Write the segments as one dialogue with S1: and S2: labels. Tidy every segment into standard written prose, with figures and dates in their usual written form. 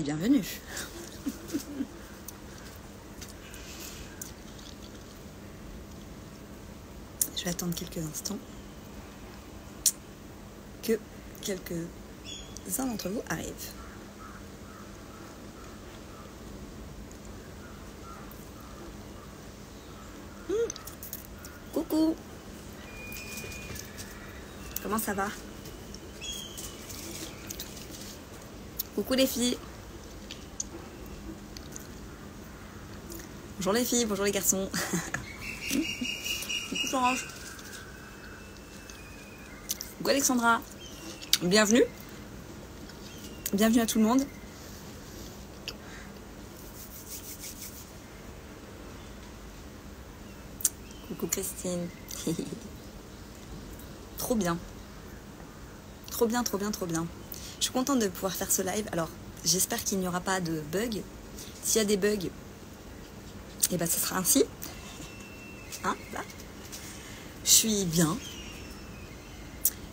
S1: Bienvenue. Je vais attendre quelques instants que quelques-uns d'entre vous arrivent. Coucou. Comment ça va? Coucou les filles. Bonjour les filles, bonjour les garçons. Coucou Solange. Coucou Alexandra. Bienvenue. Bienvenue à tout le monde. Coucou Christine. Trop bien. Trop bien, trop bien, trop bien. Je suis contente de pouvoir faire ce live. Alors, j'espère qu'il n'y aura pas de bugs. S'il y a des bugs, et ben ce sera ainsi. Hein, là. Je suis bien.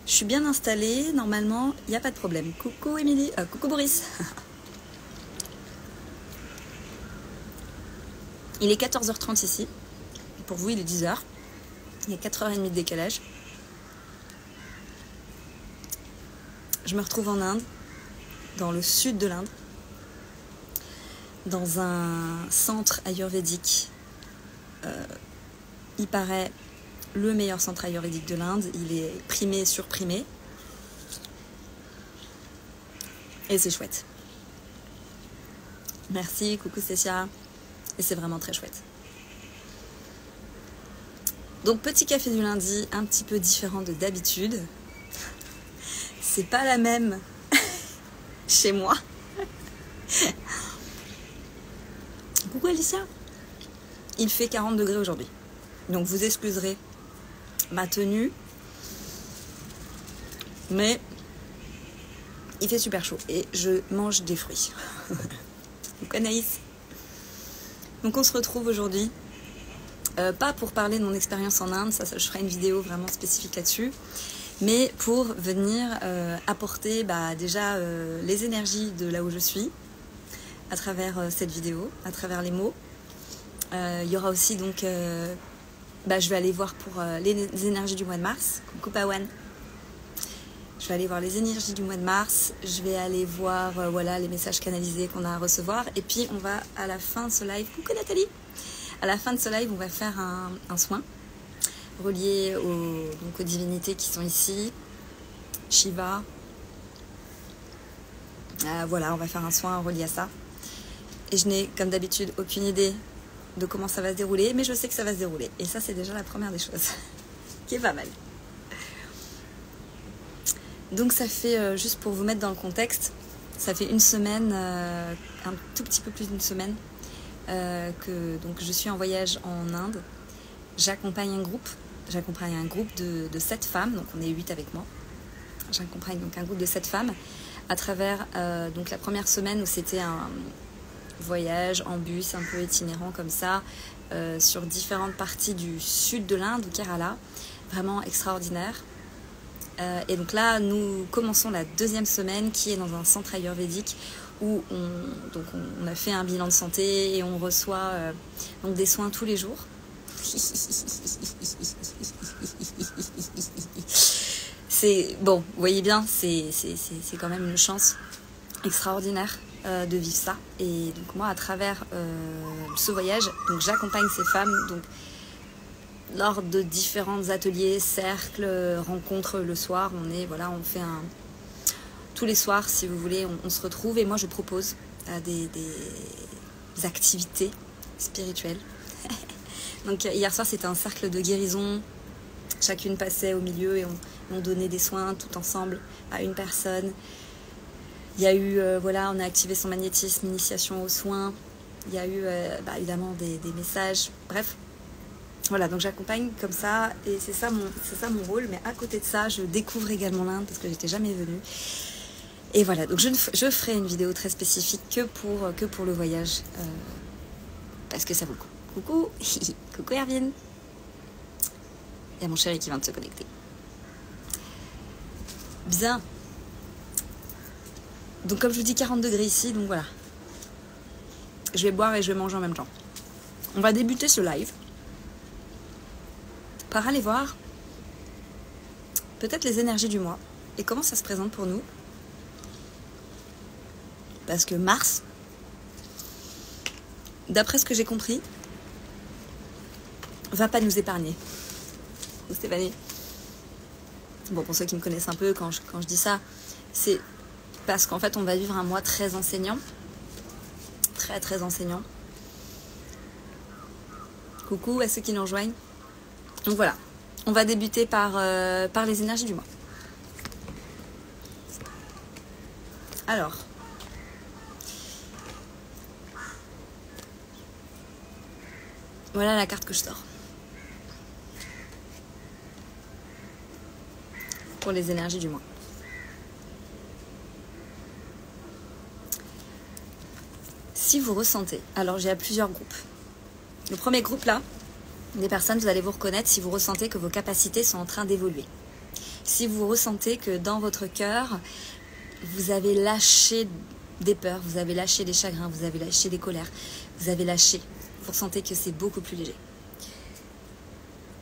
S1: Je suis bien installée. Normalement, il n'y a pas de problème. Coucou Émilie. Coucou Boris. Il est 14h30 ici. Pour vous, il est 10h. Il y a 4h30 de décalage. Je me retrouve en Inde, dans le sud de l'Inde, dans un centre ayurvédique. Il paraît le meilleur centre ayurvédique de l'Inde. Il est primé, surprimé. Et c'est chouette. Merci, coucou Cécia. Et c'est vraiment très chouette. Donc, petit café du lundi, un petit peu différent de d'habitude. C'est pas la même chez moi. Coucou Alicia. Il fait 40 degrés aujourd'hui. Donc vous excuserez ma tenue. Mais il fait super chaud. Et je mange des fruits. Donc Anaïs. Donc on se retrouve aujourd'hui. Pas pour parler de mon expérience en Inde. Ça, je ferai une vidéo vraiment spécifique là-dessus. Mais pour venir apporter déjà les énergies de là où je suis à travers cette vidéo, à travers les mots. Il y aura aussi donc, je vais aller voir pour les énergies du mois de mars. Coucou Pawan. Je vais aller voir les énergies du mois de mars. Je vais aller voir les messages canalisés qu'on a à recevoir. Et puis on va à la fin de ce live. Coucou Nathalie. À la fin de ce live, on va faire un soin relié aux divinités qui sont ici, Shiva. On va faire un soin relié à ça. Et je n'ai, comme d'habitude, aucune idée de comment ça va se dérouler, mais je sais que ça va se dérouler. Et ça, c'est déjà la première des choses, qui est pas mal. Donc ça fait, juste pour vous mettre dans le contexte, ça fait une semaine, un tout petit peu plus d'une semaine, que donc, je suis en voyage en Inde. J'accompagne un groupe de 7 femmes, donc on est 8 avec moi. J'accompagne donc un groupe de 7 femmes à travers donc la première semaine où c'était un voyage en bus un peu itinérant comme ça, sur différentes parties du sud de l'Inde, au Kerala, vraiment extraordinaire. Et donc là, nous commençons la deuxième semaine qui est dans un centre ayurvédique où on a fait un bilan de santé et on reçoit donc des soins tous les jours. C'est bon, vous voyez bien, c'est quand même une chance extraordinaire de vivre ça. Et donc moi, à travers ce voyage, donc j'accompagne ces femmes donc lors de différents ateliers, cercles, rencontres le soir. On fait tous les soirs, si vous voulez, on se retrouve et moi je propose des activités spirituelles. Donc hier soir c'était un cercle de guérison, chacune passait au milieu et on donnait des soins tout ensemble à une personne. Il y a eu, on a activé son magnétisme, initiation aux soins, il y a eu évidemment des messages, bref. Voilà, donc j'accompagne comme ça et c'est ça mon rôle, mais à côté de ça je découvre également l'Inde parce que j'étais jamais venue. Et voilà, donc je ferai une vidéo très spécifique que pour le voyage, parce que ça vaut le coup. Coucou, coucou Erwin. Il y a mon chéri qui vient de se connecter. Bien. Donc comme je vous dis, 40 degrés ici, donc voilà. Je vais boire et je vais manger en même temps. On va débuter ce live par aller voir peut-être les énergies du mois et comment ça se présente pour nous. Parce que Mars, d'après ce que j'ai compris, va pas nous épargner. Stéphanie. Bon, pour ceux qui me connaissent un peu, quand je dis ça, c'est parce qu'en fait, on va vivre un mois très enseignant. Très, très enseignant. Coucou à ceux qui nous rejoignent. Donc voilà, on va débuter par les énergies du mois. Alors, voilà la carte que je sors. Pour les énergies du mois. Si vous ressentez, alors j'ai plusieurs groupes. Le premier groupe là, des personnes, vous allez vous reconnaître si vous ressentez que vos capacités sont en train d'évoluer. Si vous ressentez que dans votre cœur, vous avez lâché des peurs, vous avez lâché des chagrins, vous avez lâché des colères, vous avez lâché, vous ressentez que c'est beaucoup plus léger.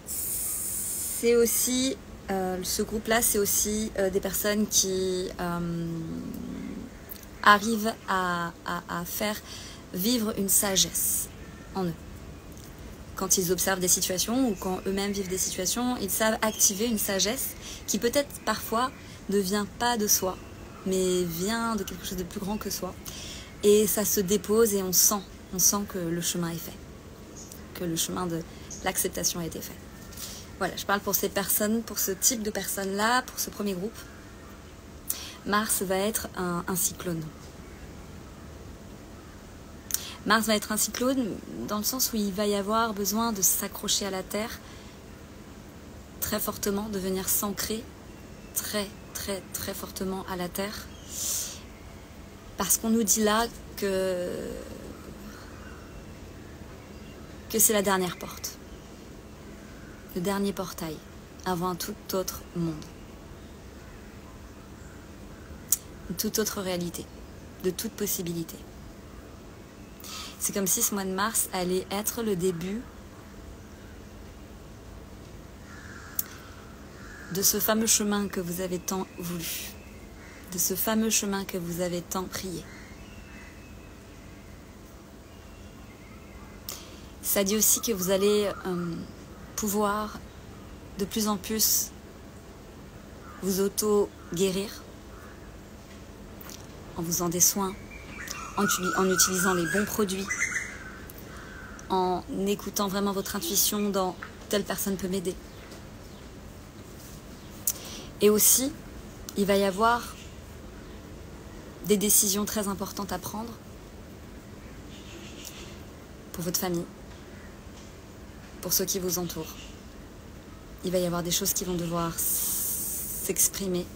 S1: C'est aussi... ce groupe-là, c'est aussi des personnes qui arrivent à faire vivre une sagesse en eux. Quand ils observent des situations ou quand eux-mêmes vivent des situations, ils savent activer une sagesse qui peut-être parfois ne vient pas de soi, mais vient de quelque chose de plus grand que soi. Et ça se dépose et on sent que le chemin est fait, que le chemin de l'acceptation a été fait. Voilà, je parle pour ces personnes, pour ce type de personnes-là, pour ce premier groupe. Mars va être un cyclone. Mars va être un cyclone dans le sens où il va y avoir besoin de s'accrocher à la Terre très fortement, de venir s'ancrer très, très, très fortement à la Terre. Parce qu'on nous dit là que c'est la dernière porte. Le dernier portail avant un tout autre monde, une toute autre réalité, de toute possibilité. C'est comme si ce mois de mars allait être le début de ce fameux chemin que vous avez tant voulu, de ce fameux chemin que vous avez tant prié. Ça dit aussi que vous allez pouvoir de plus en plus vous auto-guérir en vous faisant des soins, en utilisant les bons produits, en écoutant vraiment votre intuition dans telle personne peut m'aider. Et aussi, il va y avoir des décisions très importantes à prendre pour votre famille, pour ceux qui vous entourent. Il va y avoir des choses qui vont devoir s'exprimer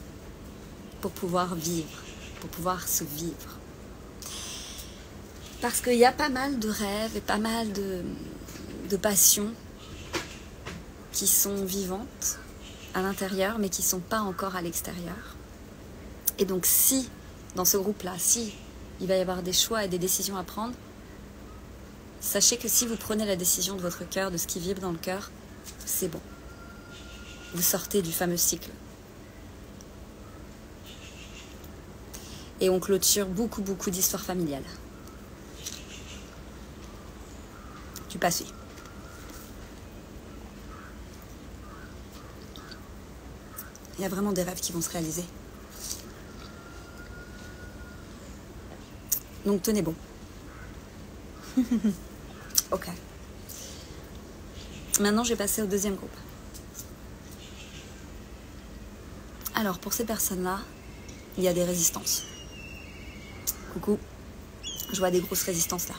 S1: pour pouvoir vivre, pour pouvoir se vivre. Parce qu'il y a pas mal de rêves et pas mal de passions qui sont vivantes à l'intérieur, mais qui ne sont pas encore à l'extérieur. Et donc si, dans ce groupe-là, si il va y avoir des choix et des décisions à prendre, sachez que si vous prenez la décision de votre cœur, de ce qui vibre dans le cœur, c'est bon. Vous sortez du fameux cycle. Et on clôture beaucoup d'histoires familiales. Du passé. Il y a vraiment des rêves qui vont se réaliser. Donc tenez bon. Ok. Maintenant, je vais passer au deuxième groupe. Alors, pour ces personnes-là, il y a des résistances. Coucou. Je vois des grosses résistances là.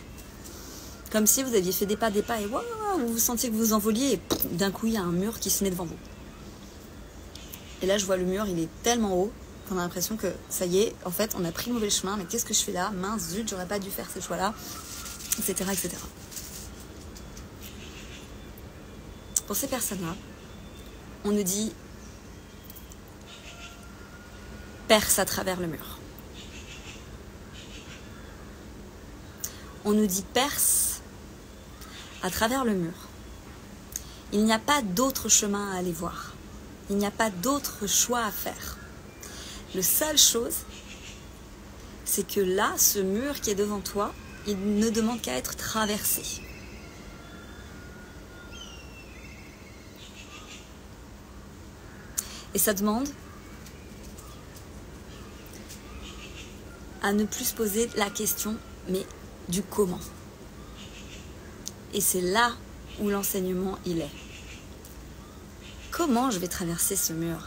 S1: Comme si vous aviez fait des pas et waouh, vous sentiez que vous envoliez et d'un coup, il y a un mur qui se met devant vous. Et là, je vois le mur, il est tellement haut qu'on a l'impression que ça y est, en fait, on a pris le mauvais chemin, mais qu'est-ce que je fais là? Mince, zut, j'aurais pas dû faire ce choix-là, etc., etc. Pour ces personnes-là, on nous dit perce à travers le mur. On nous dit perce à travers le mur. Il n'y a pas d'autre chemin à aller voir. Il n'y a pas d'autre choix à faire. La seule chose, c'est que là, ce mur qui est devant toi, il ne demande qu'à être traversé. Et ça demande à ne plus se poser la question, mais du comment. Et c'est là où l'enseignement, il est. Comment je vais traverser ce mur?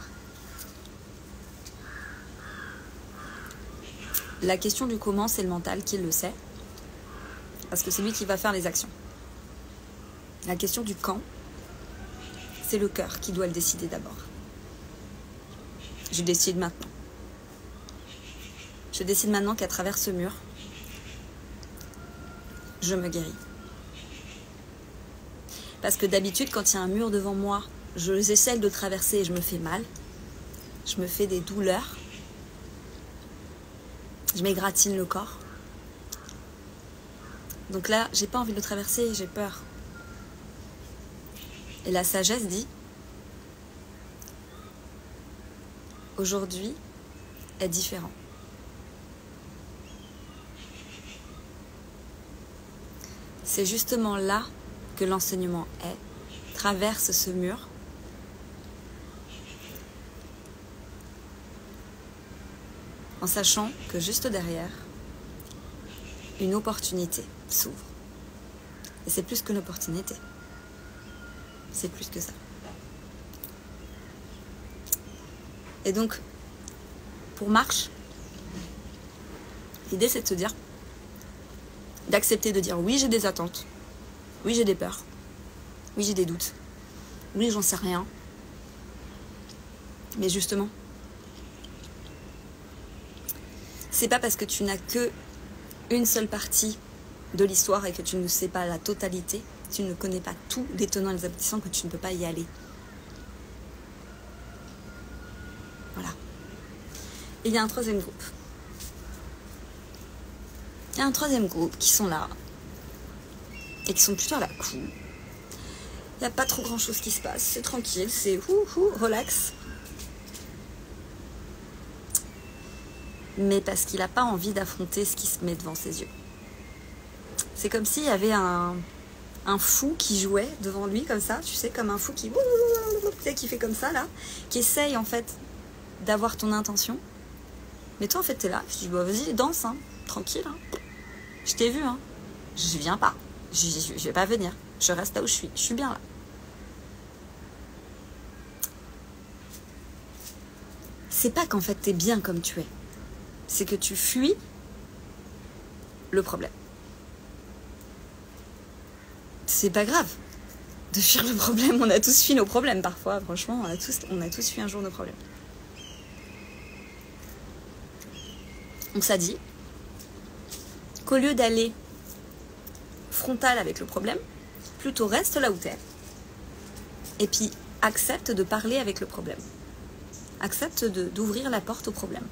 S1: La question du comment, c'est le mental qui le sait, parce que c'est lui qui va faire les actions. La question du quand, c'est le cœur qui doit le décider d'abord. Je décide maintenant. Je décide maintenant qu'à travers ce mur, je me guéris. Parce que d'habitude, quand il y a un mur devant moi, j'essaie de le traverser et je me fais mal. Je me fais des douleurs. Je m'égratine le corps. Donc là, j'ai pas envie de le traverser, j'ai peur. Et la sagesse dit, aujourd'hui est différent. C'est justement là que l'enseignement est. Traverse ce mur. En sachant que juste derrière, une opportunité s'ouvre. Et c'est plus qu'une opportunité. C'est plus que ça. Et donc, pour Marche, l'idée c'est de se dire, d'accepter de dire oui, j'ai des attentes, oui, j'ai des peurs, oui, j'ai des doutes, oui, j'en sais rien. Mais justement, c'est pas parce que tu n'as que une seule partie de l'histoire et que tu ne sais pas la totalité, tu ne connais pas tous les tenants et les aboutissants que tu ne peux pas y aller. Voilà. Et il y a un troisième groupe. Il y a un troisième groupe qui sont là et qui sont plutôt à la cool. Il n'y a pas trop grand chose qui se passe, c'est tranquille, c'est relax. Mais parce qu'il n'a pas envie d'affronter ce qui se met devant ses yeux. C'est comme s'il y avait un fou qui jouait devant lui comme ça, tu sais, comme un fou qui fait comme ça là, qui essaye en fait d'avoir ton intention. Mais toi en fait t'es là, je dis bah vas-y danse, hein, tranquille, hein. Je t'ai vu, hein. Je viens pas, je vais pas venir, je reste là où je suis bien là. C'est pas qu'en fait t'es bien comme tu es, c'est que tu fuis le problème. C'est pas grave de fuir le problème, on a tous fui nos problèmes parfois, franchement, on a tous fui un jour nos problèmes. Donc ça dit qu'au lieu d'aller frontal avec le problème, plutôt reste là où t'es et puis accepte de parler avec le problème. Accepte d'ouvrir la porte au problème.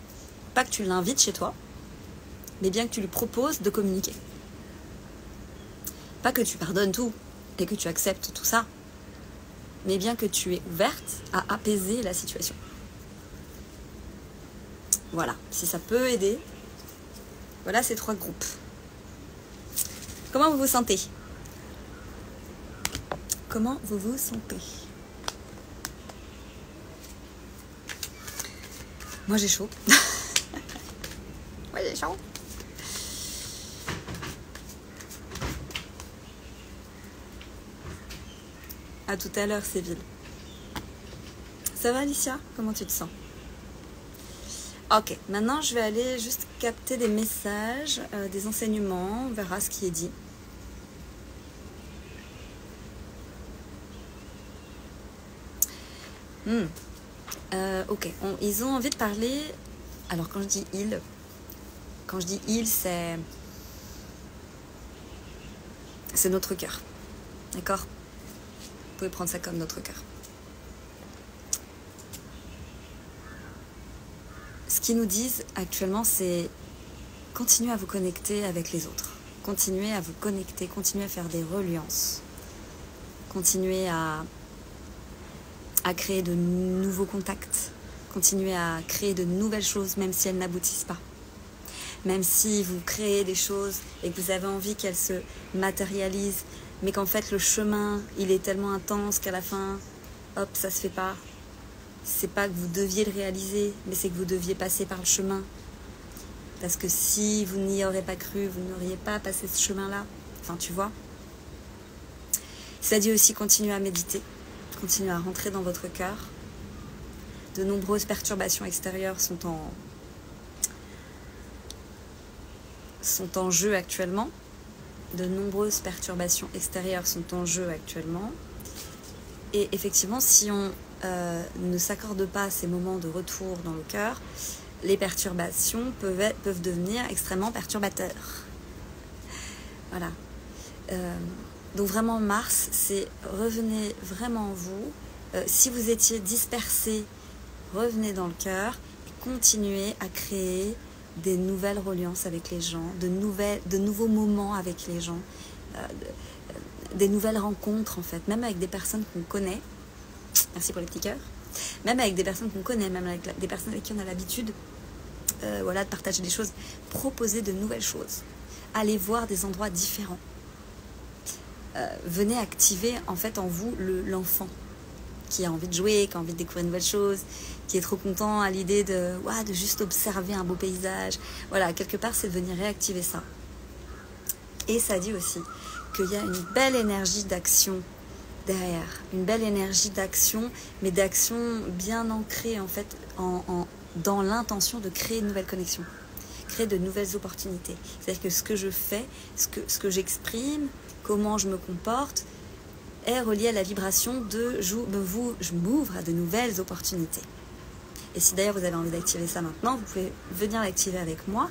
S1: Pas que tu l'invites chez toi, mais bien que tu lui proposes de communiquer. Pas que tu pardonnes tout et que tu acceptes tout ça, mais bien que tu es ouverte à apaiser la situation. Voilà, si ça peut aider. Voilà ces trois groupes. Comment vous vous sentez? Comment vous vous sentez? Moi j'ai chaud. Moi j'ai chaud. À tout à l'heure, Séville. Ça va, Alicia? Comment tu te sens? Ok, maintenant je vais aller juste capter des messages, des enseignements, on verra ce qui est dit. Ok, ils ont envie de parler. Alors quand je dis il, c'est notre cœur. D'accord? Vous pouvez prendre ça comme notre cœur. Ce qu'ils nous disent actuellement, c'est continuez à vous connecter avec les autres. continuez à vous connecter, continuez à faire des reliances, continuez à créer de nouveaux contacts, continuez à créer de nouvelles choses, même si elles n'aboutissent pas. Même si vous créez des choses et que vous avez envie qu'elles se matérialisent, mais qu'en fait le chemin, il est tellement intense qu'à la fin, hop, ça se fait pas. C'est pas que vous deviez le réaliser, mais c'est que vous deviez passer par le chemin. Parce que si vous n'y aurez pas cru, vous n'auriez pas passé ce chemin-là. Enfin, tu vois. Ça dit aussi continuer à méditer, continuer à rentrer dans votre cœur. De nombreuses perturbations extérieures sont en jeu actuellement. De nombreuses perturbations extérieures sont en jeu actuellement. Et effectivement, si on ne s'accorde pas ces moments de retour dans le cœur, les perturbations peuvent devenir extrêmement perturbateurs. Voilà. Donc vraiment Mars, c'est revenez vraiment en vous. Si vous étiez dispersé, revenez dans le cœur et continuez à créer des nouvelles reliances avec les gens, de nouveaux moments avec les gens, des nouvelles rencontres en fait, même avec des personnes qu'on connaît. Merci pour les petits cœurs. Même avec des personnes qu'on connaît, même avec des personnes avec qui on a l'habitude de partager des choses, proposer de nouvelles choses, aller voir des endroits différents. Venez activer en fait en vous l'enfant qui a envie de jouer, qui a envie de découvrir de nouvelles choses, qui est trop content à l'idée de juste observer un beau paysage. Voilà, quelque part, c'est de venir réactiver ça. Et ça dit aussi qu'il y a une belle énergie d'action derrière, une belle énergie d'action, mais d'action bien ancrée en fait dans l'intention de créer de nouvelles connexions, créer de nouvelles opportunités. C'est-à-dire que ce que je fais, ce que j'exprime, comment je me comporte, est relié à la vibration de je m'ouvre à de nouvelles opportunités. Et si d'ailleurs vous avez envie d'activer ça maintenant, vous pouvez venir l'activer avec moi.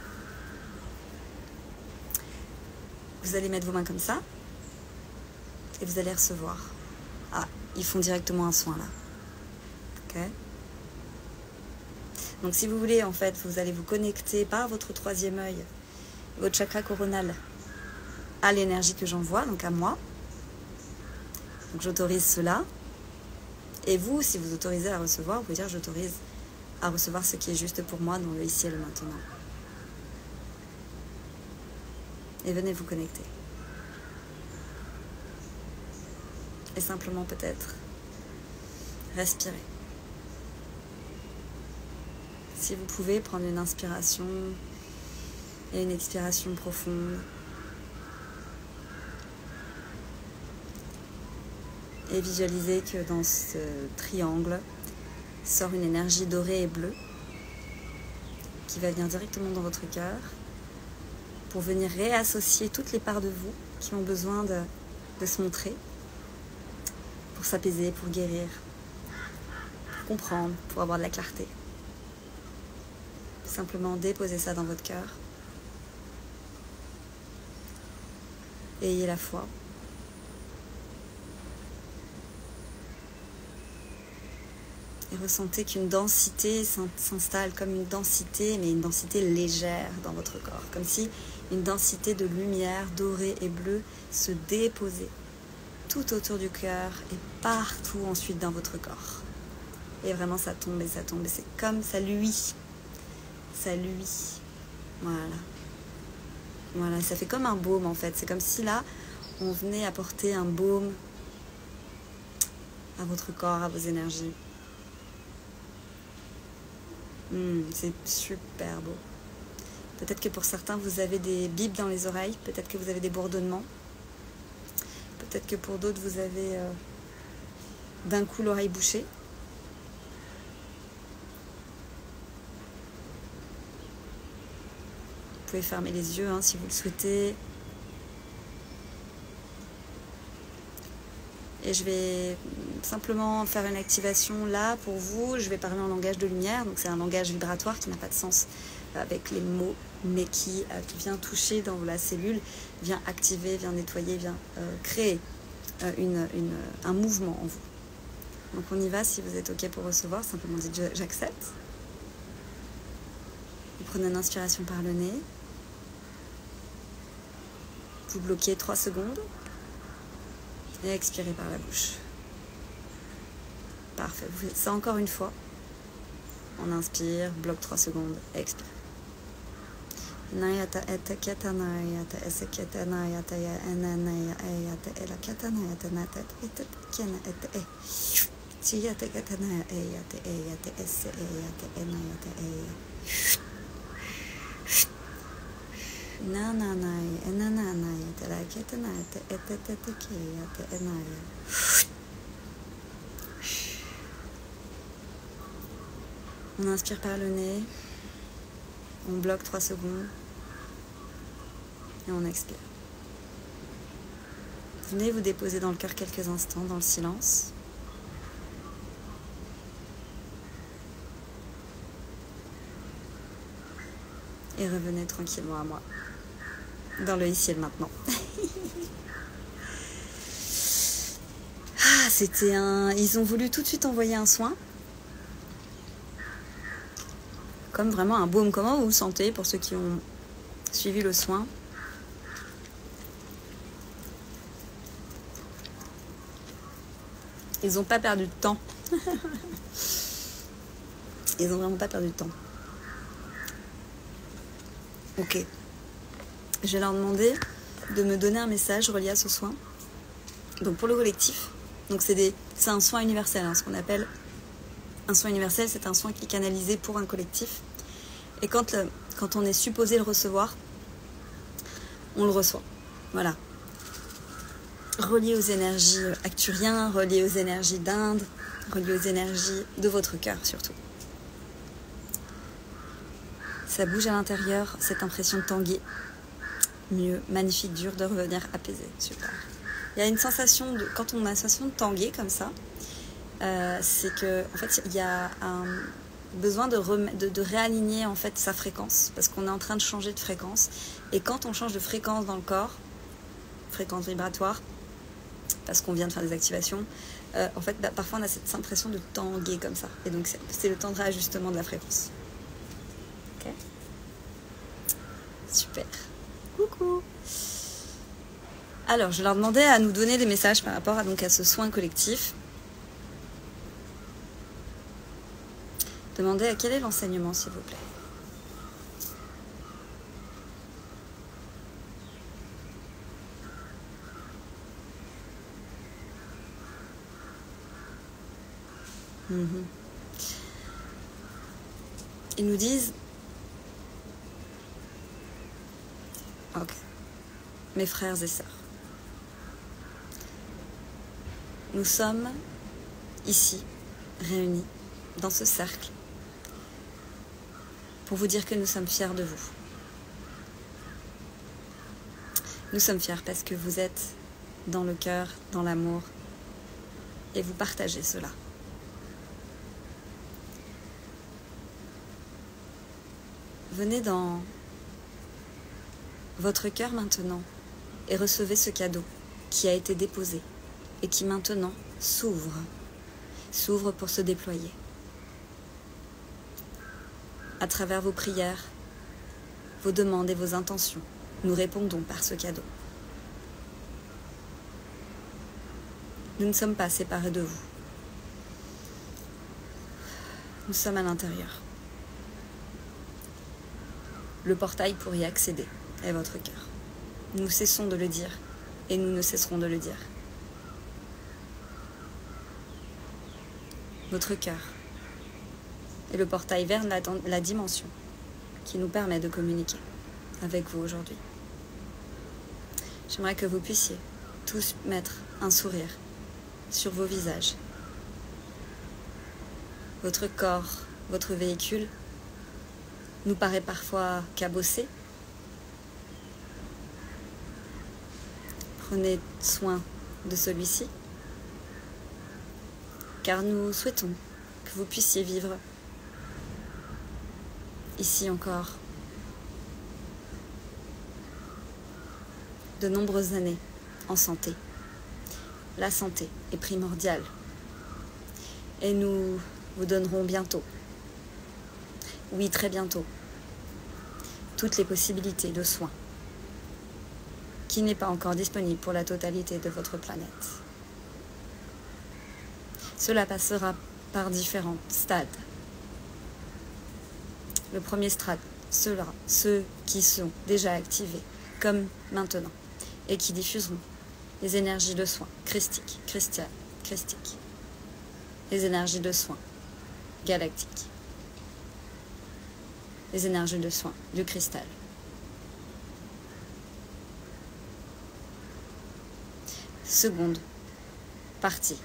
S1: Vous allez mettre vos mains comme ça et vous allez recevoir. Ah, ils font directement un soin là. Ok. Donc si vous voulez, en fait, vous allez vous connecter par votre troisième œil, votre chakra coronal, à l'énergie que j'envoie, donc à moi. Donc j'autorise cela. Et vous, si vous autorisez à recevoir, vous pouvez dire j'autorise à recevoir ce qui est juste pour moi dans le ici et le maintenant. Et venez vous connecter. Et simplement peut-être respirer. Si vous pouvez prendre une inspiration et une expiration profonde. Et visualisez que dans ce triangle sort une énergie dorée et bleue qui va venir directement dans votre cœur pour venir réassocier toutes les parts de vous qui ont besoin de se montrer, pour s'apaiser, pour guérir, pour comprendre, pour avoir de la clarté. Simplement déposez ça dans votre cœur. Ayez la foi. Et ressentez qu'une densité s'installe comme une densité, mais une densité légère dans votre corps. Comme si une densité de lumière dorée et bleue se déposait tout autour du cœur et partout ensuite dans votre corps. Et vraiment ça tombe et ça tombe. Et c'est comme ça luit. Ça luit. Voilà. Voilà, ça fait comme un baume en fait. C'est comme si là, on venait apporter un baume à votre corps, à vos énergies. C'est super beau. Peut-être que pour certains, vous avez des bips dans les oreilles. Peut-être que vous avez des bourdonnements. Peut-être que pour d'autres, vous avez d'un coup l'oreille bouchée. Vous pouvez fermer les yeux si vous le souhaitez. Et je vais simplement faire une activation là pour vous. Je vais parler en langage de lumière. Donc c'est un langage vibratoire qui n'a pas de sens avec les mots, mais qui vient toucher dans la cellule, vient activer, vient nettoyer, vient créer un mouvement en vous. Donc on y va. Si vous êtes OK pour recevoir, simplement dites j'accepte. Vous prenez une inspiration par le nez. coup, bloquez 3 secondes. Et expirez par la bouche. Parfait. Vous faites ça encore une fois. On inspire, bloque 3 secondes, expire. Nayata eta katanayata eseketanayata ya enanaya ayata ela katanayata natat eta kena eta e. Tiyata katanaya ayata ayata ese ayata enayata ay. Nananaya enanayata la katanayata eta tetekiyata enaya. On inspire par le nez, on bloque 3 secondes et on expire. Venez vous déposer dans le cœur quelques instants dans le silence. Et revenez tranquillement à moi, dans le ici et le maintenant. Ah, c'était un... Ils ont voulu tout de suite envoyer un soin. Comme vraiment un baume. Comment vous vous sentez pour ceux qui ont suivi le soin? Ils n'ont pas perdu de temps. Ils n'ont vraiment pas perdu de temps. Ok. Je vais leur demander de me donner un message relié à ce soin. Donc pour le collectif, donc c'est un soin universel, hein, ce qu'on appelle un soin universel, c'est un soin qui est canalisé pour un collectif. Et quand on est supposé le recevoir, on le reçoit. Voilà. Relié aux énergies acturiens, relié aux énergies d'Inde, relié aux énergies de votre cœur surtout. Ça bouge à l'intérieur, cette impression de tanguer. Mieux, magnifique, dur, de revenir apaisé. Super. Il y a une sensation de... Quand on a une sensation de tanguer comme ça, c'est que en fait il y a un besoin de réaligner en fait sa fréquence, parce qu'on est en train de changer de fréquence, et quand on change de fréquence dans le corps, fréquence vibratoire, parce qu'on vient de faire des activations, en fait parfois on a cette impression de tanguer comme ça, et donc c'est le temps de réajustement de la fréquence. Ok, super. Coucou. Alors je leur demandais à nous donner des messages par rapport à ce soin collectif. Demandez à quel est l'enseignement, s'il vous plaît. Ils nous disent... Ok. Mes frères et sœurs. Nous sommes ici, réunis, dans ce cercle, pour vous dire que nous sommes fiers de vous. Nous sommes fiers parce que vous êtes dans le cœur, dans l'amour, et vous partagez cela. Venez dans votre cœur maintenant et recevez ce cadeau qui a été déposé et qui maintenant s'ouvre pour se déployer. À travers vos prières, vos demandes et vos intentions, nous répondons par ce cadeau. Nous ne sommes pas séparés de vous. Nous sommes à l'intérieur. Le portail pour y accéder est votre cœur. Nous cessons de le dire et nous ne cesserons de le dire. Votre cœur est le portail vers la dimension qui nous permet de communiquer avec vous aujourd'hui. J'aimerais que vous puissiez tous mettre un sourire sur vos visages. Votre corps, votre véhicule nous paraît parfois cabossé. Prenez soin de celui-ci, car nous souhaitons que vous puissiez vivre ici encore de nombreuses années en santé. La santé est primordiale et nous vous donnerons bientôt, oui très bientôt, toutes les possibilités de soins qui n'est pas encore disponible pour la totalité de votre planète. Cela passera par différents stades. Le premier stade sera ceux qui sont déjà activés, comme maintenant, et qui diffuseront les énergies de soins christiques, les énergies de soins galactiques, les énergies de soins du cristal. Seconde partie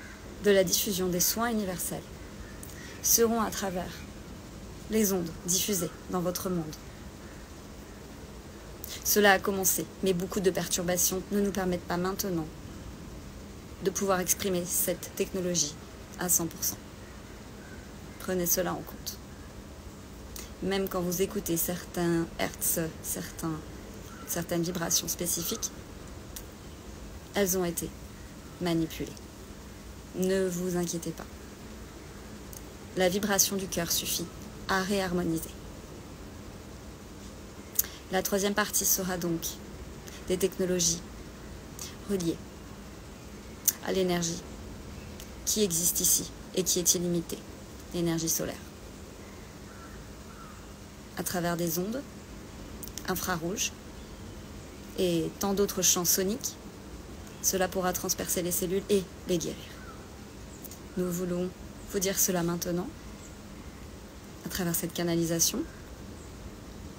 S1: de la diffusion des soins universels seront à travers les ondes diffusées dans votre monde. Cela a commencé, mais beaucoup de perturbations ne nous permettent pas maintenant de pouvoir exprimer cette technologie à 100%. Prenez cela en compte. Même quand vous écoutez certains hertz, certaines vibrations spécifiques, elles ont été manipulées. Ne vous inquiétez pas. La vibration du cœur suffit à réharmoniser. La troisième partie sera donc des technologies reliées à l'énergie qui existe ici et qui est illimitée, l'énergie solaire. À travers des ondes infrarouges et tant d'autres champs soniques, cela pourra transpercer les cellules et les guérir. Nous voulons vous dire cela maintenant, à travers cette canalisation,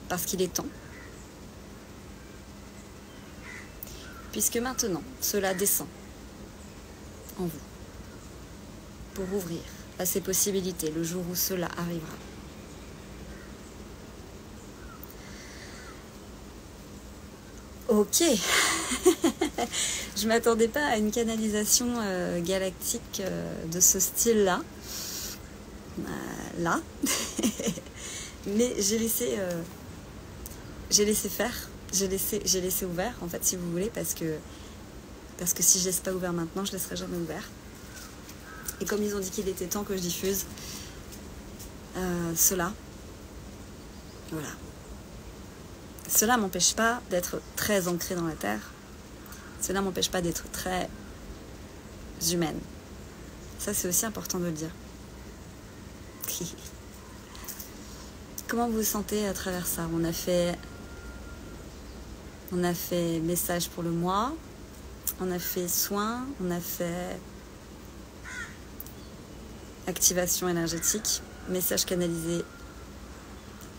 S1: parce qu'il est temps. Puisque maintenant, cela descend en vous, pour ouvrir à ces possibilités le jour où cela arrivera. Ok. Je ne m'attendais pas à une canalisation galactique de ce style-là. Mais j'ai laissé faire. J'ai laissé ouvert, en fait, si vous voulez, parce que si je laisse pas ouvert maintenant, je laisserai jamais ouvert. Et comme ils ont dit qu'il était temps que je diffuse cela, voilà. Cela m'empêche pas d'être très ancrée dans la terre. Cela m'empêche pas d'être très humaine. Ça, c'est aussi important de le dire. Comment vous vous sentez à travers ça? On a fait message pour le mois, on a fait soin, on a fait activation énergétique, message canalisé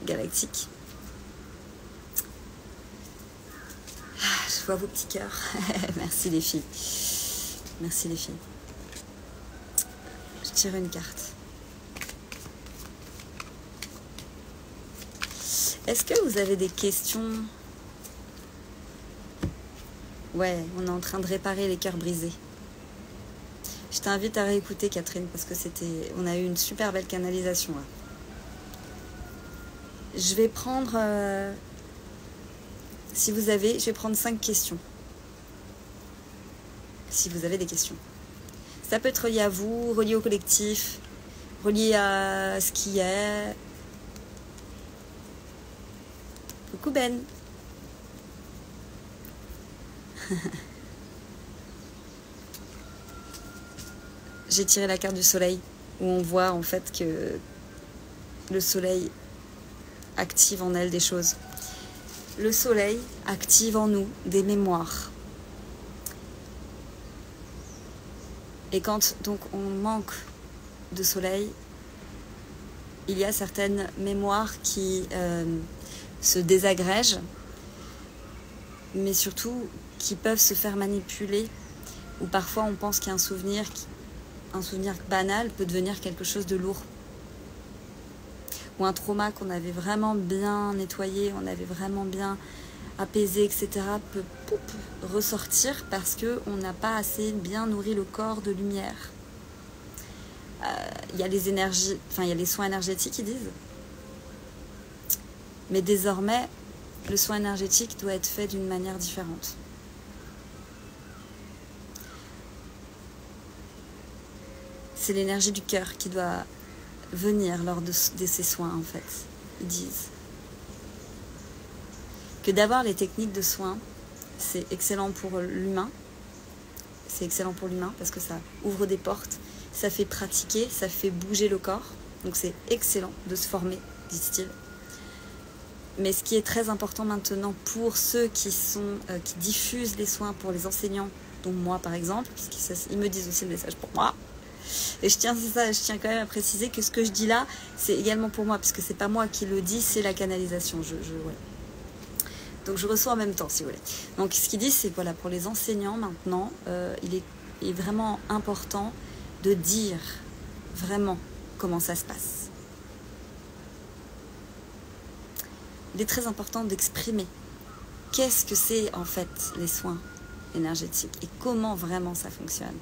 S1: galactique. Je vois vos petits cœurs. Merci les filles. Merci les filles. Je tire une carte. Est-ce que vous avez des questions? Ouais, on est en train de réparer les cœurs brisés. Je t'invite à réécouter, Catherine, parce que on a eu une super belle canalisation là. Je vais prendre, je vais prendre 5 questions. Si vous avez des questions. Ça peut être relié à vous, relié au collectif, relié à ce qui est. Coucou Ben. J'ai tiré la carte du soleil, où on voit en fait que le soleil active en elle des choses. Le soleil active en nous des mémoires. Et quand donc on manque de soleil, il y a certaines mémoires qui se désagrègent, mais surtout qui peuvent se faire manipuler, ou parfois on pense qu'un souvenir banal peut devenir quelque chose de lourd. Ou un trauma qu'on avait vraiment bien nettoyé, on avait vraiment bien apaisé, etc., peut ressortir parce qu'on n'a pas assez bien nourri le corps de lumière. Il y a les énergies, il y a les soins énergétiques, ils disent. Mais désormais, le soin énergétique doit être fait d'une manière différente. C'est l'énergie du cœur qui doit venir lors de ces soins, en fait. Ils disent que d'avoir les techniques de soins, c'est excellent pour l'humain. C'est excellent pour l'humain parce que ça ouvre des portes, ça fait pratiquer, ça fait bouger le corps. Donc c'est excellent de se former, disent-ils. Mais ce qui est très important maintenant pour ceux qui diffusent les soins pour les enseignants, dont moi par exemple, puisqu'ils me disent aussi le message pour moi. Et je tiens quand même à préciser que ce que je dis là, c'est également pour moi, puisque c'est pas moi qui le dis, c'est la canalisation. Ouais. Donc je reçois en même temps, si vous voulez. Donc ce qu'ils disent, c'est voilà, pour les enseignants maintenant, il est vraiment important de dire vraiment comment ça se passe. Il est très important d'exprimer qu'est-ce que c'est en fait les soins énergétiques et comment vraiment ça fonctionne.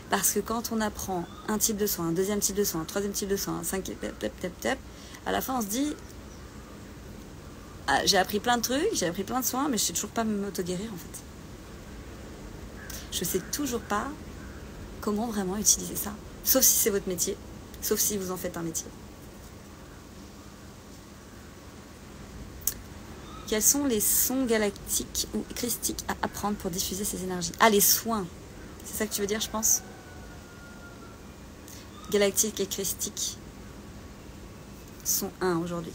S1: Parce que quand on apprend un type de soin, un deuxième type de soin, un troisième type de soin, un cinquième, à la fin on se dit ah, j'ai appris plein de trucs, j'ai appris plein de soins, mais je ne sais toujours pas m'auto-guérir en fait. Je ne sais toujours pas comment vraiment utiliser ça. Sauf si c'est votre métier, sauf si vous en faites un métier. Quels sont les sons galactiques ou christiques à apprendre pour diffuser ces énergies? Ah, les soins. C'est ça que tu veux dire, je pense? Galactique et christique sont un aujourd'hui.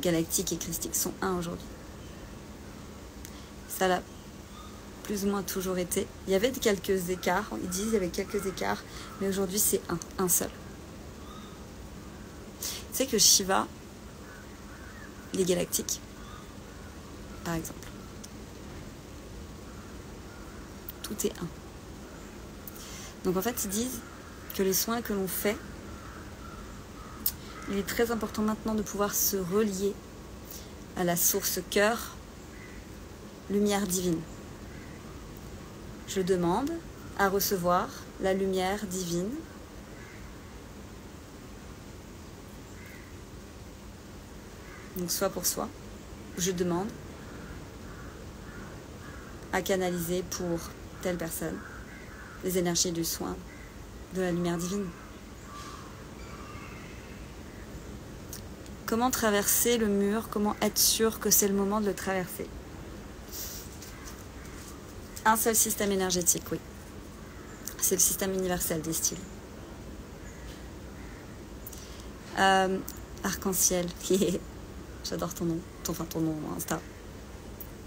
S1: Galactique et christique sont un aujourd'hui. Ça l'a plus ou moins toujours été. Il y avait quelques écarts, ils disent qu'il y avait quelques écarts, mais aujourd'hui c'est un seul. Tu sais que Shiva, il est galactique, par exemple. Tout est un. Donc en fait, ils disent que les soins que l'on fait, il est très important maintenant de pouvoir se relier à la source cœur, lumière divine. Je demande à recevoir la lumière divine donc soit pour soi, je demande à canaliser pour telle personne les énergies du soin de la lumière divine. Comment traverser le mur? Comment être sûr que c'est le moment de le traverser? Un seul système énergétique, oui. C'est le système universel, disent-ils. Arc-en-ciel, j'adore ton nom, ton nom Insta.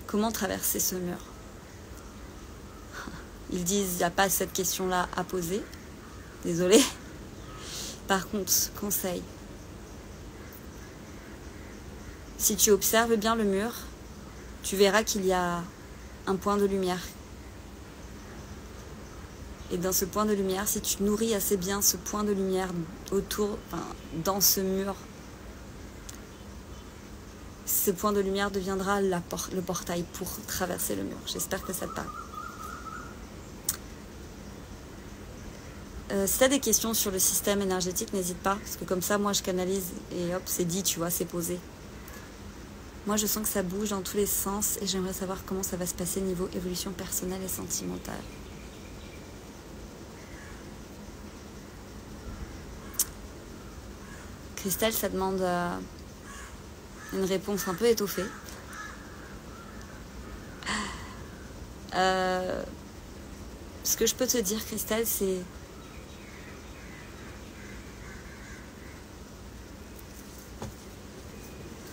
S1: Comment traverser ce mur? Ils disent, il n'y a pas cette question-là à poser. Désolée. Par contre, conseil. Si tu observes bien le mur, tu verras qu'il y a un point de lumière. Et dans ce point de lumière, si tu nourris assez bien ce point de lumière autour, dans ce mur, ce point de lumière deviendra le portail pour traverser le mur. J'espère que ça te parle. Si tu as des questions sur le système énergétique, n'hésite pas, parce que comme ça, moi, je canalise et hop, c'est dit, tu vois, c'est posé. Moi, je sens que ça bouge dans tous les sens et j'aimerais savoir comment ça va se passer niveau évolution personnelle et sentimentale. Christelle, ça demande une réponse un peu étoffée. Ce que je peux te dire, Christelle, c'est...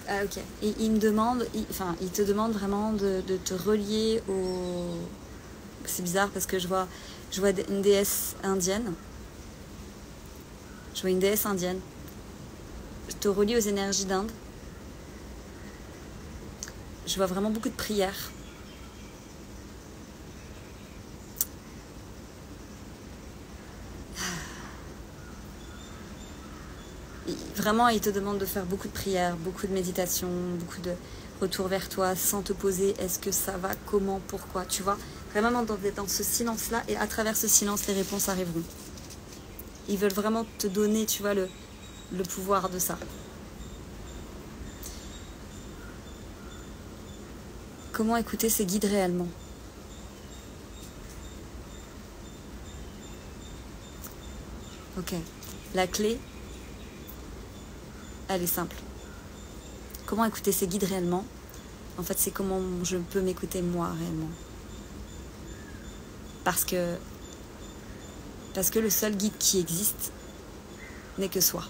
S1: ok. Il me demande, il te demande vraiment de te relier au... C'est bizarre parce que je vois une déesse indienne. Je vois une déesse indienne. Je te relie aux énergies d'Inde. Je vois vraiment beaucoup de prières. Vraiment, il te demande de faire beaucoup de prières, beaucoup de méditation, beaucoup de retour vers toi, sans te poser est-ce que ça va, comment, pourquoi, tu vois. Vraiment dans ce silence-là, et à travers ce silence, les réponses arriveront. Ils veulent vraiment te donner, tu vois, le pouvoir de ça. Comment écouter ses guides réellement? Ok. La clé, elle est simple. Comment écouter ses guides réellement? En fait, c'est comment je peux m'écouter moi réellement. Parce que le seul guide qui existe n'est que soi.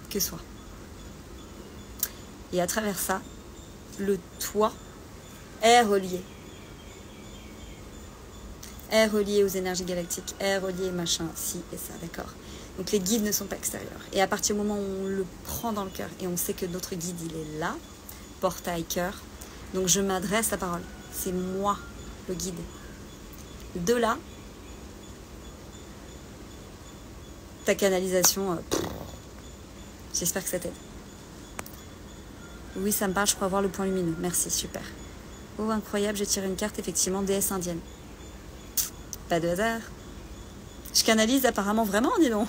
S1: Que soi. Et à travers ça, le toi est relié. Est relié aux énergies galactiques, est relié machin, ci et ça, d'accord? Donc les guides ne sont pas extérieurs. Et à partir du moment où on le prend dans le cœur et on sait que notre guide, il est là, portail cœur, donc je m'adresse la parole. C'est moi, le guide. De là, ta canalisation, j'espère que ça t'aide. Oui, ça me parle, je crois avoir le point lumineux. Merci, super. Oh, incroyable, j'ai tiré une carte, effectivement, déesse indienne. Pas de hasard. Je canalise apparemment vraiment, dis donc.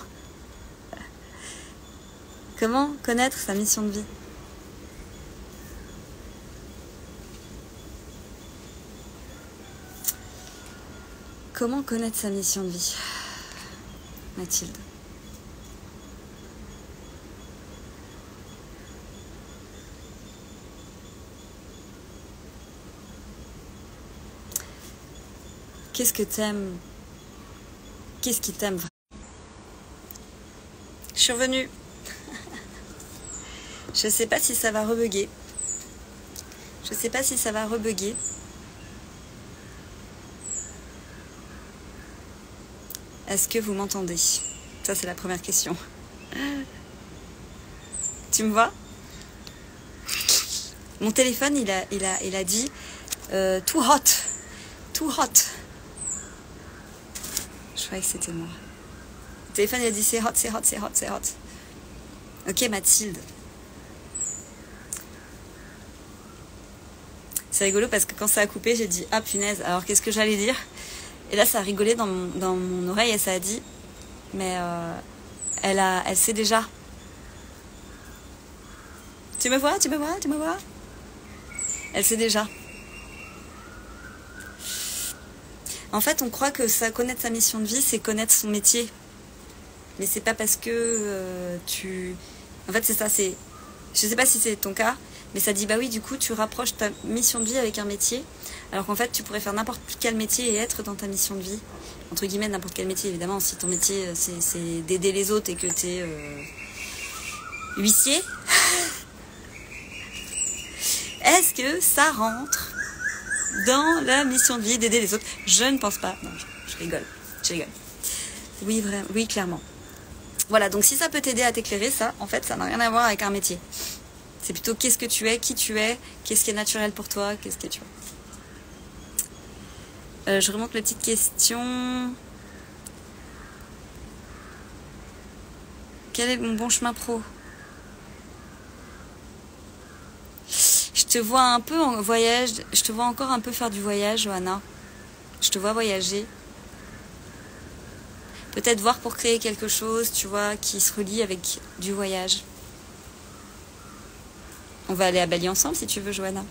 S1: Comment connaître sa mission de vie? Comment connaître sa mission de vie? Mathilde. Qu'est-ce que t'aimes? Qu'est-ce qui t'aime? Je suis revenue. Je sais pas si ça va rebugger. Je sais pas si ça va rebugger. Est-ce que vous m'entendez? Ça, c'est la première question. Tu me vois? Mon téléphone, il a dit too hot. Too hot. Je croyais que c'était moi. Le téléphone, il a dit c'est hot, c'est hot, c'est hot, c'est hot. Ok, Mathilde. C'est rigolo parce que quand ça a coupé, j'ai dit ah punaise, alors qu'est-ce que j'allais dire? Et là, ça a rigolé dans mon oreille et ça a dit mais elle sait déjà. Tu me vois? Tu me vois? Tu me vois? Elle sait déjà. En fait, on croit que ça, connaître sa mission de vie, c'est connaître son métier. Mais c'est pas parce que tu... En fait, c'est ça, c'est... Je sais pas si c'est ton cas, mais ça dit, bah oui, du coup, tu rapproches ta mission de vie avec un métier, alors qu'en fait, tu pourrais faire n'importe quel métier et être dans ta mission de vie. Entre guillemets, n'importe quel métier, évidemment. Si ton métier, c'est d'aider les autres et que t'es huissier, est-ce que ça rentre dans la mission de vie d'aider les autres? Je ne pense pas. Non, je rigole. Je rigole. Oui, vraiment. Oui, clairement. Voilà, donc si ça peut t'aider à t'éclairer, ça, en fait, ça n'a rien à voir avec un métier. C'est plutôt qu'est-ce que tu es, qui tu es, qu'est-ce qui est naturel pour toi, qu'est-ce que tu es. Je remonte la petite question. Quel est mon bon chemin pro? Je te vois un peu en voyage, je te vois encore un peu faire du voyage, Johanna. Je te vois voyager. Peut-être voir pour créer quelque chose, tu vois, qui se relie avec du voyage. On va aller à Bali ensemble si tu veux, Johanna.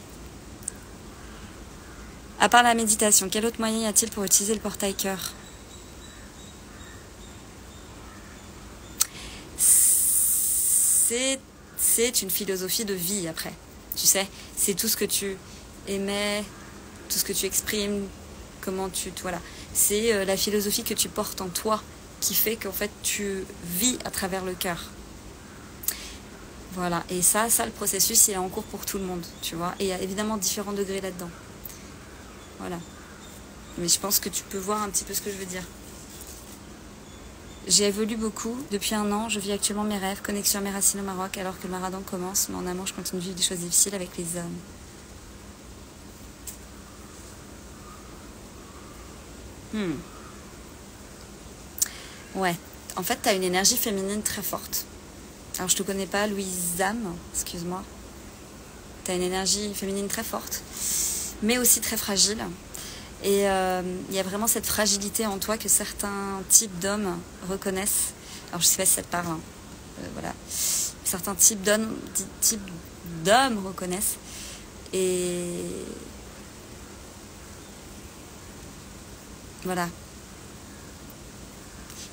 S1: À part la méditation, quel autre moyen y a-t-il pour utiliser le portail cœur? C'est une philosophie de vie après. Tu sais, c'est tout ce que tu émets, tout ce que tu exprimes, comment tu... Voilà. C'est la philosophie que tu portes en toi qui fait qu'en fait tu vis à travers le cœur. Voilà. Et ça, le processus, il est en cours pour tout le monde, tu vois. Et il y a évidemment différents degrés là-dedans. Voilà. Mais je pense que tu peux voir un petit peu ce que je veux dire. J'ai évolué beaucoup. Depuis 1 an, je vis actuellement mes rêves, connexion à mes racines au Maroc, alors que le Ramadan commence. Mais en amont, je continue de vivre des choses difficiles avec les hommes. Ouais. En fait, tu as une énergie féminine très forte. Alors, je te connais pas, Louise Zam, excuse-moi. Tu as une énergie féminine très forte, mais aussi très fragile. Et il y a vraiment cette fragilité en toi que certains types d'hommes reconnaissent. Alors, je sais pas si ça te parle. Hein. Voilà. Certains types d'hommes reconnaissent. Et voilà.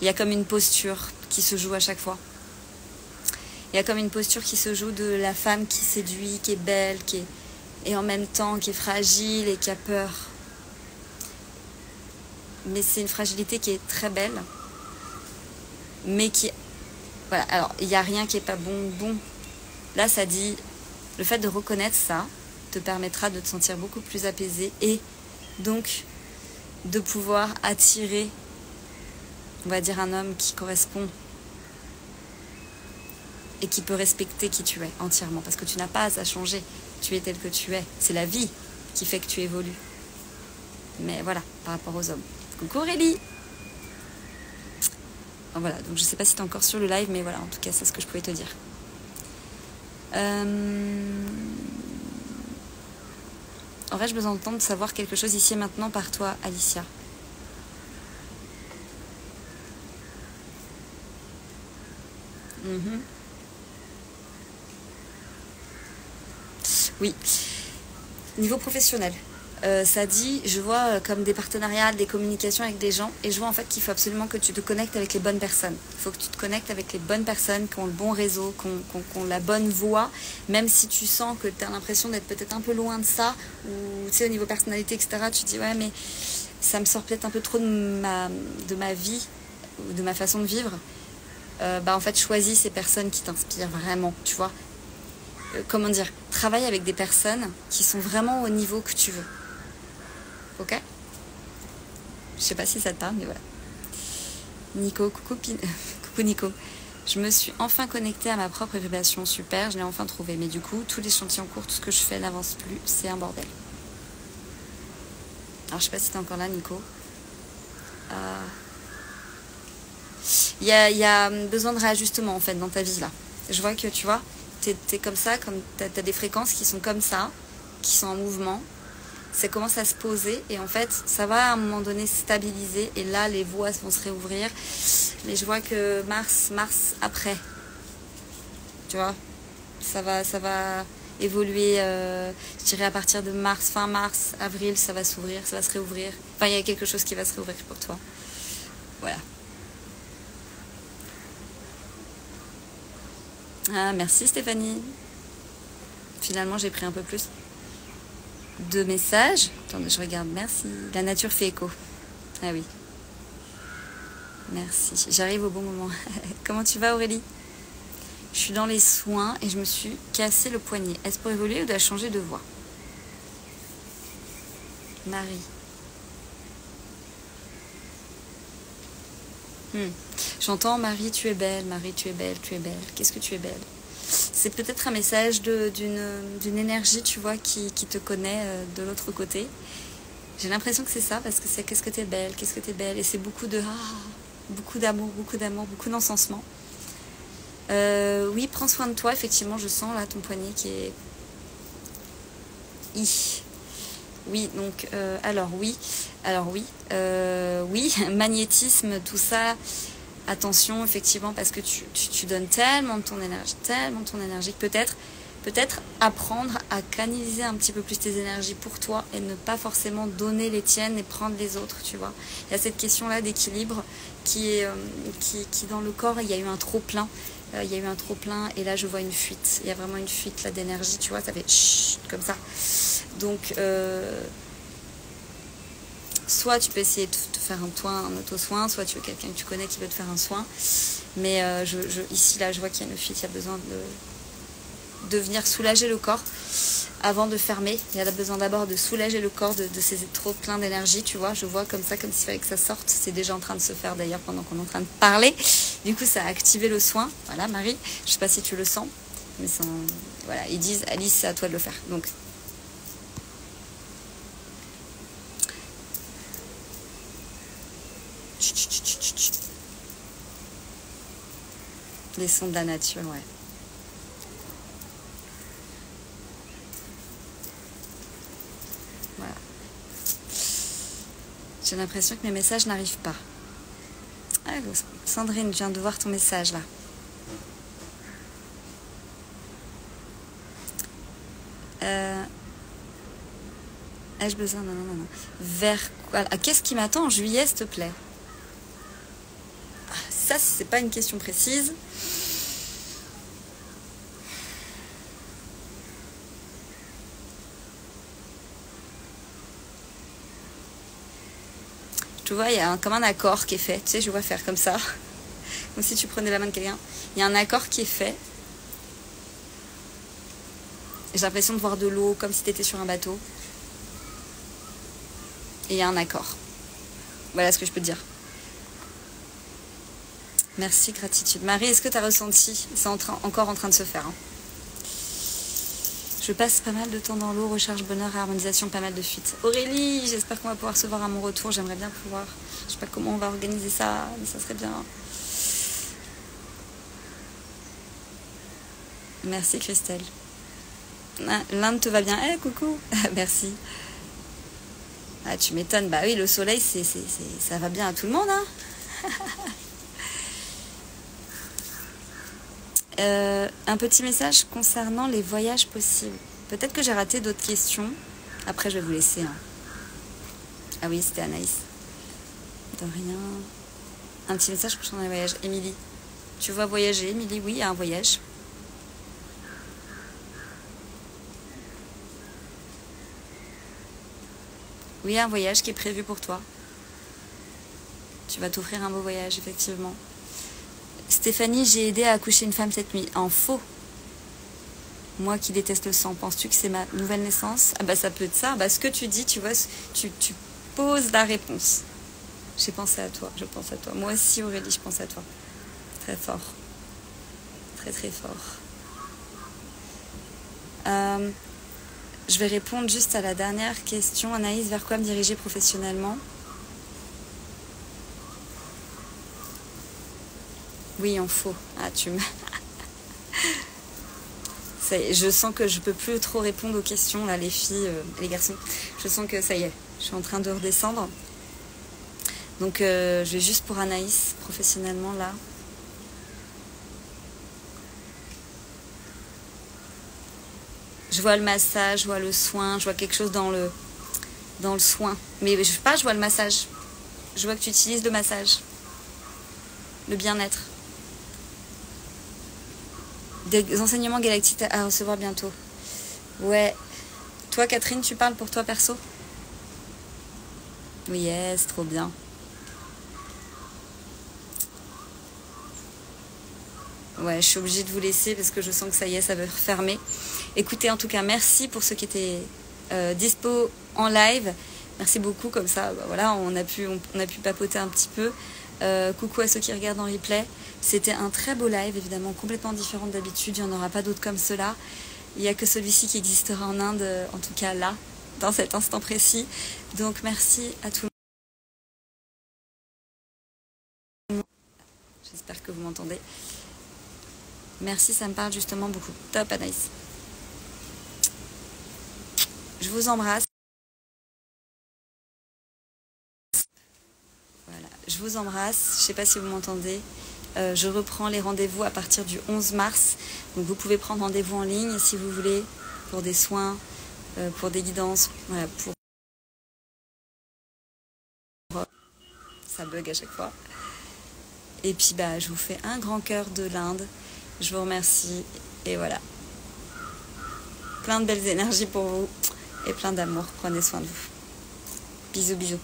S1: Il y a comme une posture qui se joue à chaque fois. Il y a comme une posture qui se joue de la femme qui séduit, qui est belle, et en même temps qui est fragile et qui a peur. Mais c'est une fragilité qui est très belle, mais qui... Voilà, alors il n'y a rien qui n'est pas bon. Là, ça dit, le fait de reconnaître ça te permettra de te sentir beaucoup plus apaisé et donc de pouvoir attirer, on va dire, un homme qui correspond et qui peut respecter qui tu es entièrement, parce que tu n'as pas à changer, tu es tel que tu es, c'est la vie qui fait que tu évolues. Mais voilà, par rapport aux hommes. Coucou Aurélie. Voilà, donc je sais pas si tu es encore sur le live, mais voilà, en tout cas c'est ce que je pouvais te dire. Aurais-je besoin d'entendre savoir quelque chose ici et maintenant par toi, Alicia? Oui. Niveau professionnel, ça dit, je vois comme des partenariats, des communications avec des gens, et je vois en fait qu'il faut absolument que tu te connectes avec les bonnes personnes. Il faut que tu te connectes avec les bonnes personnes qui ont le bon réseau, qui ont la bonne voix, même si tu sens que tu as l'impression d'être peut-être un peu loin de ça, ou tu sais, au niveau personnalité, etc., tu te dis ouais, mais ça me sort peut-être un peu trop de ma vie, ou de ma façon de vivre. En fait, choisis ces personnes qui t'inspirent vraiment, tu vois. Comment dire, travaille avec des personnes qui sont vraiment au niveau que tu veux. Ok? Je sais pas si ça te parle, mais voilà. Nico, coucou Nico. Je me suis enfin connectée à ma propre vibration, super, je l'ai enfin trouvé. Mais du coup, tous les chantiers en cours, tout ce que je fais n'avance plus, c'est un bordel. Alors je sais pas si t'es encore là, Nico. Il y a besoin de réajustement en fait dans ta vie là. Je vois que tu vois, t'es comme ça, comme t'as des fréquences qui sont comme ça, qui sont en mouvement. Ça commence à se poser et en fait ça va à un moment donné se stabiliser et là les voies vont se réouvrir. Mais je vois que mars après, tu vois, ça va évoluer, je dirais à partir de mars, fin mars, avril, ça va s'ouvrir, ça va se réouvrir. Enfin, il y a quelque chose qui va se réouvrir pour toi. Voilà. Ah, merci Stéphanie. Finalement, j'ai pris un peu plus de messages. Attendez, je regarde. Merci. La nature fait écho. Ah oui. Merci. J'arrive au bon moment. Comment tu vas, Aurélie? Je suis dans les soins et je me suis cassé le poignet. Est-ce pour évoluer ou dois changer de voix? Marie. J'entends Marie, tu es belle, Marie, tu es belle, tu es belle. Qu'est-ce que tu es belle? C'est peut-être un message d'une énergie, tu vois, qui te connaît de l'autre côté. J'ai l'impression que c'est ça, parce que c'est qu'est-ce que t'es belle, qu'est-ce que t'es belle. Et c'est beaucoup d'amour, beaucoup d'encensement. Oui, prends soin de toi, effectivement, je sens là ton poignet qui est... Oui, donc, oui, magnétisme, tout ça, attention, effectivement, parce que tu donnes tellement de ton énergie, que peut-être apprendre à canaliser un petit peu plus tes énergies pour toi et ne pas forcément donner les tiennes et prendre les autres, tu vois. Il y a cette question-là d'équilibre qui dans le corps, il y a eu un trop-plein. Et là je vois une fuite. Il y a vraiment une fuite là d'énergie, tu vois, ça fait chut, comme ça. Donc, soit tu peux essayer de te faire un auto-soin, soit tu veux quelqu'un que tu connais qui veut te faire un soin. Mais ici, là, je vois qu'il y a une fuite, il y a besoin de venir soulager le corps avant de fermer. Il y a besoin d'abord de soulager le corps de ces trop plein d'énergie, tu vois. Je vois comme ça, comme s'il fallait que ça sorte. C'est déjà en train de se faire d'ailleurs pendant qu'on est en train de parler. Du coup, ça a activé le soin. Voilà, Marie, je sais pas si tu le sens. Mais voilà, ils disent, Alice, c'est à toi de le faire. Donc, les sons de la nature, ouais. Voilà. J'ai l'impression que mes messages n'arrivent pas. Ah, Sandrine, je viens de voir ton message là. Ai-je besoin? Non. Vers quoi? Qu'est-ce qui m'attend en juillet, s'il te plaît? Ça, c'est pas une question précise. Tu vois, il y a comme un accord qui est fait. Tu sais, je vois faire comme ça. Comme si tu prenais la main de quelqu'un. Il y a un accord qui est fait. J'ai l'impression de voir de l'eau comme si tu étais sur un bateau. Et il y a un accord. Voilà ce que je peux te dire. Merci, gratitude. Marie, est-ce que tu as ressenti? C'est encore en train de se faire. Hein. Je passe pas mal de temps dans l'eau, recherche bonheur et harmonisation, pas mal de fuites. Aurélie, j'espère qu'on va pouvoir se voir à mon retour. J'aimerais bien pouvoir. Je sais pas comment on va organiser ça, mais ça serait bien. Merci, Christelle. L'Inde te va bien? Eh, coucou. Merci. Ah, tu m'étonnes. Bah oui, le soleil, ça va bien à tout le monde, hein. Un petit message concernant les voyages possibles. Peut-être que j'ai raté d'autres questions. Après, je vais vous laisser. Hein. Ah oui, c'était Anaïs. De rien. Un petit message concernant les voyages. Émilie, tu vas voyager? Émilie, oui, il y a un voyage. Oui, il y a un voyage qui est prévu pour toi. Tu vas t'offrir un beau voyage, effectivement. Stéphanie, j'ai aidé à accoucher une femme cette nuit. En faux. Moi qui déteste le sang, penses-tu que c'est ma nouvelle naissance? Ah bah ça peut être ça. Bah ce que tu dis, tu vois, tu poses la réponse. J'ai pensé à toi, je pense à toi. Moi aussi Aurélie, je pense à toi. Très fort. Très très fort. Je vais répondre juste à la dernière question. Anaïs, vers quoi me diriger professionnellement? Oui, en faux. Ah, tu me... Je sens que je peux plus trop répondre aux questions, là, les filles, les garçons. Je sens que ça y est, je suis en train de redescendre. Donc, je vais juste pour Anaïs, professionnellement, là. Je vois le massage, je vois le soin, je vois quelque chose dans le soin. Mais je sais pas, je vois le massage. Je vois que tu utilises le massage. Le bien-être. Des enseignements galactiques à recevoir bientôt. Ouais. Toi, Catherine, tu parles pour toi perso? Oui, yes, trop bien. Ouais, je suis obligée de vous laisser parce que je sens que ça y est, ça veut refermer. Écoutez, en tout cas, merci pour ceux qui étaient dispo en live. Merci beaucoup, comme ça, bah, voilà, on a pu papoter un petit peu. Coucou à ceux qui regardent en replay. C'était un très beau live, évidemment, complètement différent d'habitude. Il n'y en aura pas d'autres comme cela. Il n'y a que celui-ci qui existera en Inde, en tout cas là, dans cet instant précis. Donc, merci à tout le monde. J'espère que vous m'entendez. Merci, ça me parle justement beaucoup. Top, Anaïs. Je vous embrasse. Voilà, je vous embrasse. Je ne sais pas si vous m'entendez. Je reprends les rendez-vous à partir du 11 mars. Donc vous pouvez prendre rendez-vous en ligne si vous voulez pour des soins, pour des guidances. Voilà, pour... Ça bug à chaque fois. Et puis bah, je vous fais un grand cœur de l'Inde. Je vous remercie. Et voilà. Plein de belles énergies pour vous. Et plein d'amour. Prenez soin de vous. Bisous, bisous.